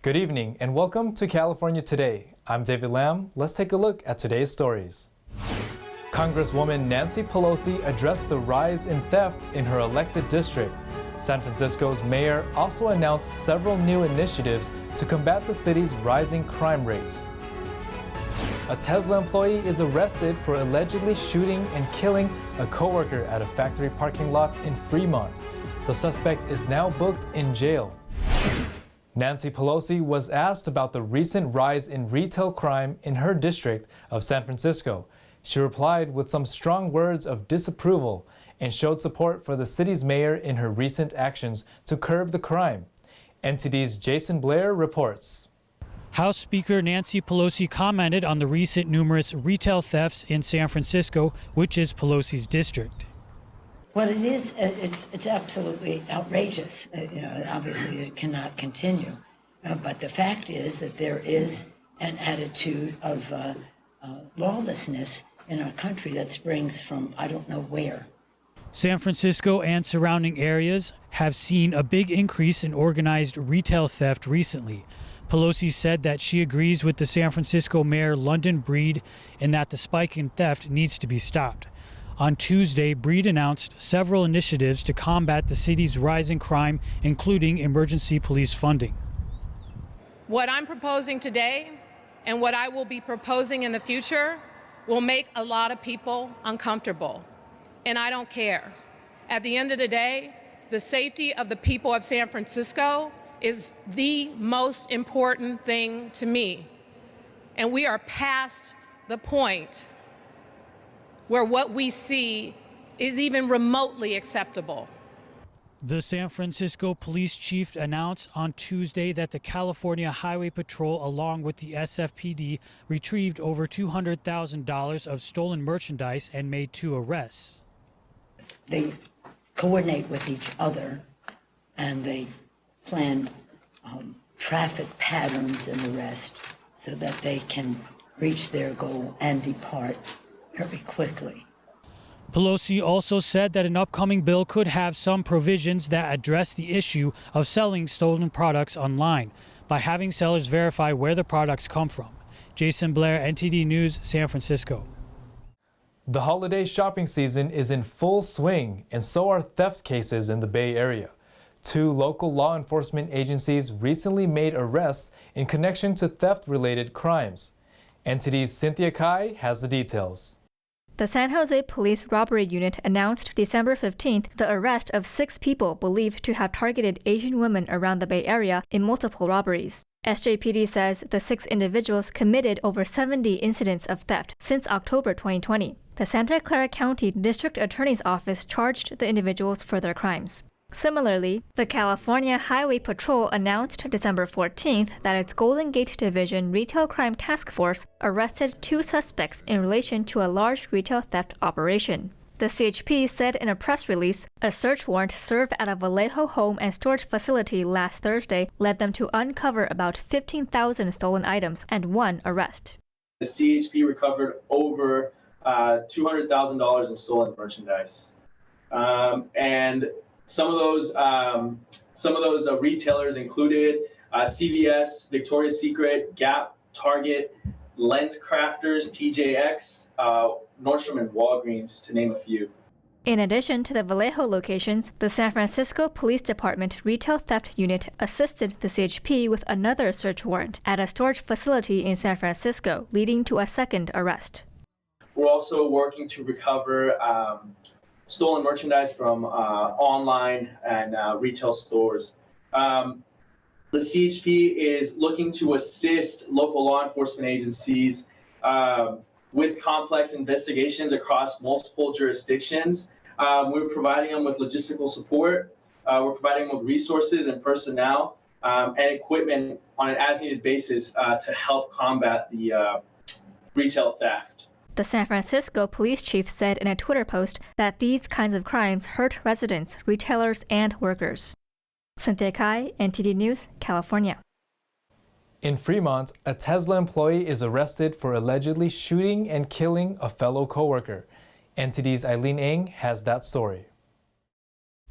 Good evening and welcome to California Today. I'm David Lam. Let's take a look at today's stories. Congresswoman Nancy Pelosi addressed the rise in theft in her elected district. San Francisco's mayor also announced several new initiatives to combat the city's rising crime rates. A Tesla employee is arrested for allegedly shooting and killing a coworker at a factory parking lot in Fremont. The suspect is now booked in jail. Nancy Pelosi was asked about the recent rise in retail crime in her district of San Francisco. She replied with some strong words of disapproval and showed support for the city's mayor in her recent actions to curb the crime. NTD's Jason Blair reports. House Speaker Nancy Pelosi commented on the recent numerous retail thefts in San Francisco, which is Pelosi's district. What it is, it's absolutely outrageous. Obviously it cannot continue. But the fact is that there is an attitude of lawlessness in our country that springs from I don't know where. San Francisco and surrounding areas have seen a big increase in organized retail theft recently. Pelosi said that she agrees with the San Francisco Mayor London Breed in that the spike in theft needs to be stopped. On Tuesday, Breed announced several initiatives to combat the city's rising crime, including emergency police funding. What I'm proposing today and what I will be proposing in the future will make a lot of people uncomfortable. And I don't care. At the end of the day, the safety of the people of San Francisco is the most important thing to me. And we are past the point where what we see is even remotely acceptable. The San Francisco police chief announced on Tuesday that the California Highway Patrol, along with the SFPD, retrieved over $200,000 of stolen merchandise and made 2 arrests. They coordinate with each other and they plan traffic patterns and the rest so that they can reach their goal and depart very quickly. Pelosi also said that an upcoming bill could have some provisions that address the issue of selling stolen products online by having sellers verify where the products come from. Jason Blair, NTD News, San Francisco. The holiday shopping season is in full swing, and so are theft cases in the Bay Area. 2 local law enforcement agencies recently made arrests in connection to theft-related crimes. NTD's Cynthia Kai has the details. The San Jose Police Robbery Unit announced December 15th the arrest of 6 people believed to have targeted Asian women around the Bay Area in multiple robberies. SJPD says the 6 individuals committed over 70 incidents of theft since October 2020. The Santa Clara County District Attorney's Office charged the individuals for their crimes. Similarly, the California Highway Patrol announced December 14th that its Golden Gate Division Retail Crime Task Force arrested 2 suspects in relation to a large retail theft operation. The CHP said in a press release, a search warrant served at a Vallejo home and storage facility last Thursday led them to uncover about 15,000 stolen items and 1 arrest. The CHP recovered over $200,000 in stolen merchandise, and some of those retailers included CVS, Victoria's Secret, Gap, Target, Lens Crafters, TJX, Nordstrom, and Walgreens, to name a few. In addition to the Vallejo locations, the San Francisco Police Department Retail Theft Unit assisted the CHP with another search warrant at a storage facility in San Francisco, leading to a 2nd arrest. We're also working to recover stolen merchandise from online and retail stores. The CHP is looking to assist local law enforcement agencies with complex investigations across multiple jurisdictions. We're providing them with logistical support. We're providing them with resources and personnel and equipment on an as-needed basis to help combat the retail theft. The San Francisco police chief said in a Twitter post that these kinds of crimes hurt residents, retailers, and workers. Cynthia Kai, NTD News, California. In Fremont, a Tesla employee is arrested for allegedly shooting and killing a fellow coworker. NTD's Eileen Ng has that story.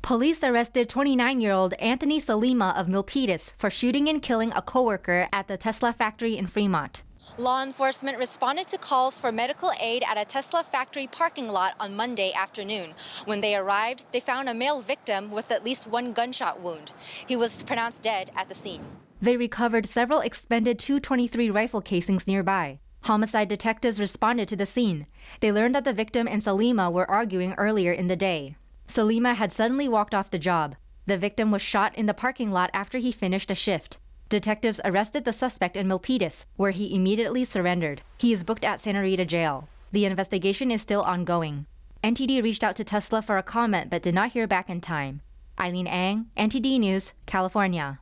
Police arrested 29-year-old Anthony Salima of Milpitas for shooting and killing a coworker at the Tesla factory in Fremont. Law enforcement responded to calls for medical aid at a Tesla factory parking lot on Monday afternoon. When they arrived, they found a male victim with at least one gunshot wound. He was pronounced dead at the scene. They recovered several expended .223 rifle casings nearby. Homicide detectives responded to the scene. They learned that the victim and Salima were arguing earlier in the day. Salima had suddenly walked off the job. The victim was shot in the parking lot after he finished a shift. Detectives arrested the suspect in Milpitas, where he immediately surrendered. He is booked at Santa Rita Jail. The investigation is still ongoing. NTD reached out to Tesla for a comment but did not hear back in time. Eileen Ang, NTD News, California.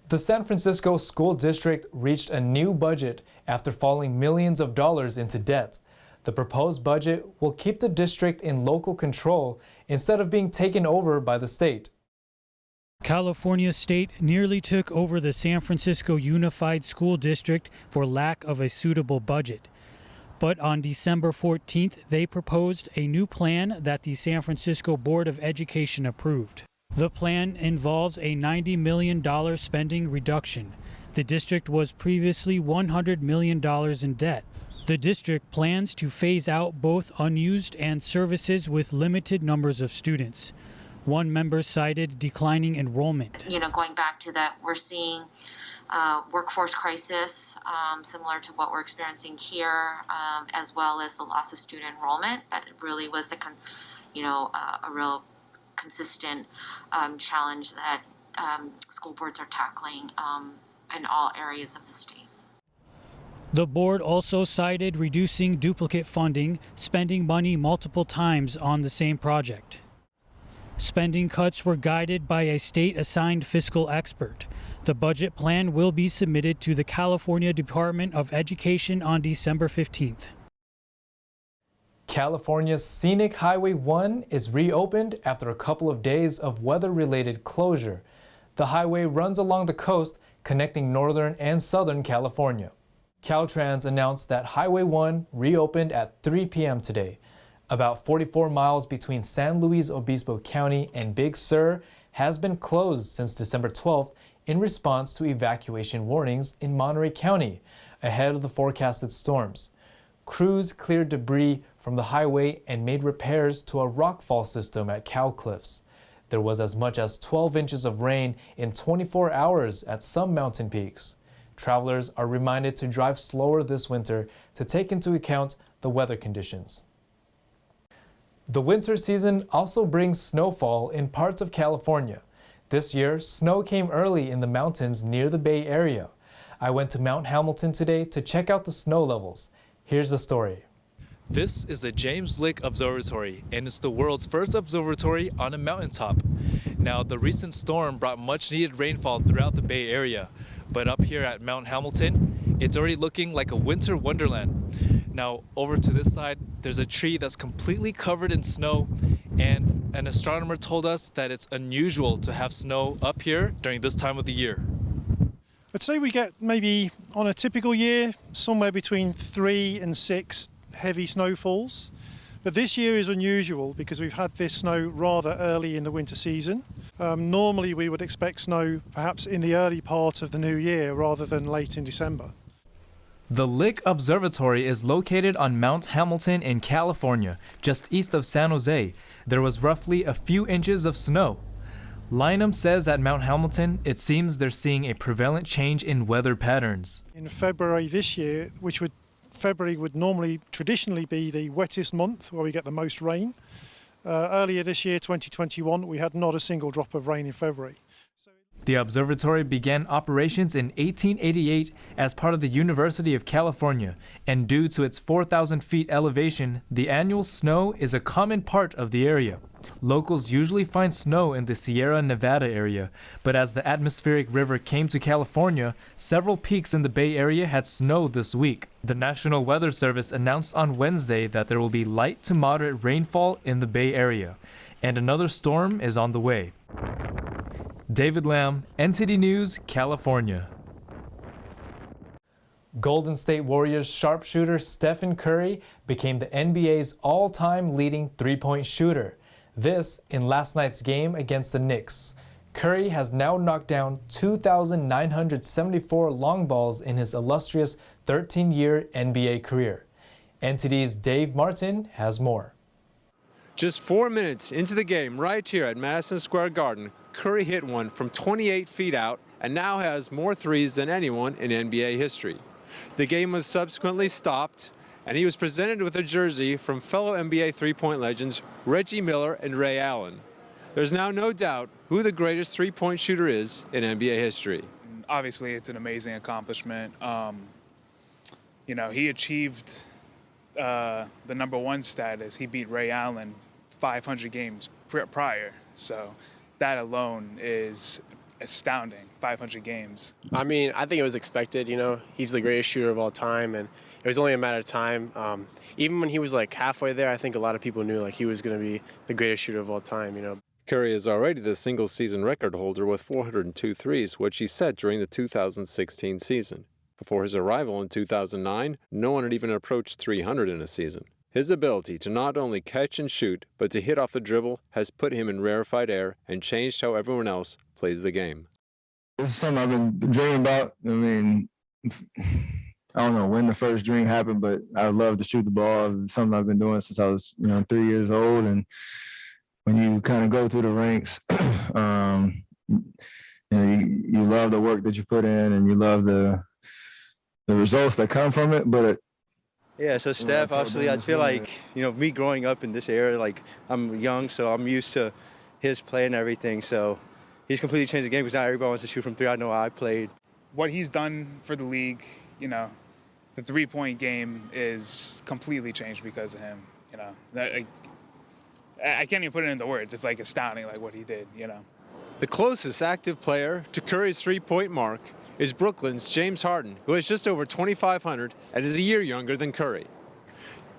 The San Francisco School District reached a new budget after falling millions of dollars into debt. The proposed budget will keep the district in local control instead of being taken over by the state. California State nearly took over the San Francisco Unified School District for lack of a suitable budget. But on December 14th, they proposed a new plan that the San Francisco Board of Education approved. The plan involves a $90 million spending reduction. The district was previously $100 million in debt. The district plans to phase out both unused and services with limited numbers of students. One member cited declining enrollment. Going back to that, we're seeing workforce crisis, similar to what we're experiencing here, as well as the loss of student enrollment. That really was a real consistent challenge that school boards are tackling in all areas of the state. The board also cited reducing duplicate funding, spending money multiple times on the same project. Spending cuts were guided by a state-assigned fiscal expert. The budget plan will be submitted to the California Department of Education on December 15th. California's scenic Highway 1 is reopened after a couple of days of weather-related closure. The highway runs along the coast, connecting northern and southern California. Caltrans announced that Highway 1 reopened at 3 p.m. today. About 44 miles between San Luis Obispo County and Big Sur has been closed since December 12th in response to evacuation warnings in Monterey County ahead of the forecasted storms. Crews cleared debris from the highway and made repairs to a rockfall system at Cow Cliffs. There was as much as 12 inches of rain in 24 hours at some mountain peaks. Travelers are reminded to drive slower this winter to take into account the weather conditions. The winter season also brings snowfall in parts of California. This year, snow came early in the mountains near the Bay Area. I went to Mount Hamilton today to check out the snow levels. Here's the story. This is the James Lick Observatory, and it's the world's first observatory on a mountaintop. Now, the recent storm brought much needed rainfall throughout the Bay Area, but up here at Mount Hamilton, it's already looking like a winter wonderland. Now, over to this side, there's a tree that's completely covered in snow, and an astronomer told us that it's unusual to have snow up here during this time of the year. I'd say we get maybe on a typical year, somewhere between 3 and 6 heavy snowfalls. But this year is unusual because we've had this snow rather early in the winter season. Normally we would expect snow perhaps in the early part of the new year rather than late in December. The Lick Observatory is located on Mount Hamilton in California, just east of San Jose. There was roughly a few inches of snow. Lynham says at Mount Hamilton, it seems they're seeing a prevalent change in weather patterns. In February this year, February would normally traditionally be the wettest month where we get the most rain. Earlier this year, 2021, we had not a single drop of rain in February. The observatory began operations in 1888 as part of the University of California, and due to its 4,000 feet elevation, the annual snow is a common part of the area. Locals usually find snow in the Sierra Nevada area, but as the atmospheric river came to California, several peaks in the Bay Area had snow this week. The National Weather Service announced on Wednesday that there will be light to moderate rainfall in the Bay Area, and another storm is on the way. David Lamb, NTD News, California. Golden State Warriors sharpshooter Stephen Curry became the NBA's all-time leading three-point shooter. This in last night's game against the Knicks. Curry has now knocked down 2,974 long balls in his illustrious 13-year NBA career. NTD's Dave Martin has more. Just 4 minutes into the game, right here at Madison Square Garden, Curry hit one from 28 feet out and now has more threes than anyone in NBA history. The game was subsequently stopped, and he was presented with a jersey from fellow NBA three-point legends Reggie Miller and Ray Allen. There's now no doubt who the greatest three-point shooter is in NBA history. Obviously, it's an amazing accomplishment. You know, he achieved the #1 status. He beat Ray Allen 500 games prior. So that alone is astounding, 500 games. I mean, I think it was expected, you know. He's the greatest shooter of all time, and it was only a matter of time. Even when he was like halfway there, I think a lot of people knew like he was going to be the greatest shooter of all time, you know. Curry is already the single-season record holder with 402 threes, which he set during the 2016 season. Before his arrival in 2009, no one had even approached 300 in a season. His ability to not only catch and shoot, but to hit off the dribble has put him in rarefied air and changed how everyone else plays the game. This is something I've been dreaming about. I mean, I don't know when the first dream happened, but I love to shoot the ball. It's something I've been doing since I was, 3 years old. And when you kind of go through the ranks, you love the work that you put in, and you love the results that come from it. But yeah, so Steph, obviously, I feel like, me growing up in this era, like I'm young, so I'm used to his play and everything. So he's completely changed the game because now everybody wants to shoot from three. I know I played. What he's done for the league, the three-point game is completely changed because of him. I can't even put it into words. It's like astounding, like what he did. The closest active player to Curry's three-point mark is Brooklyn's James Harden, who has just over 2,500 and is a year younger than Curry.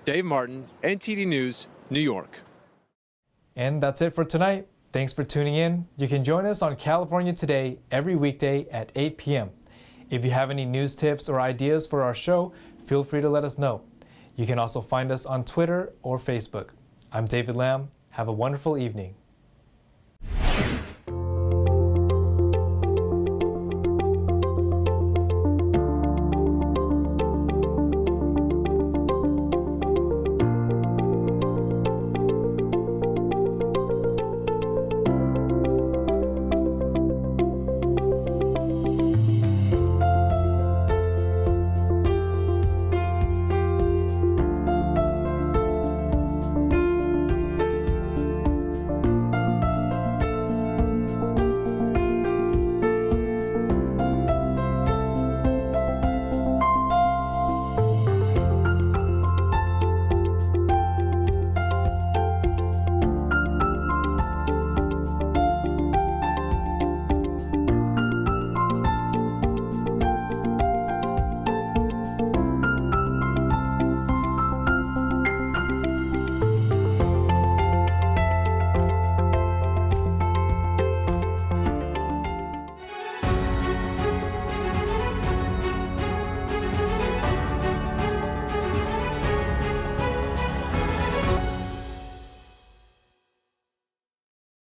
Dave Martin, NTD News, New York. And that's it for tonight. Thanks for tuning in. You can join us on California Today every weekday at 8 p.m. If you have any news tips or ideas for our show, feel free to let us know. You can also find us on Twitter or Facebook. I'm David Lamb. Have a wonderful evening.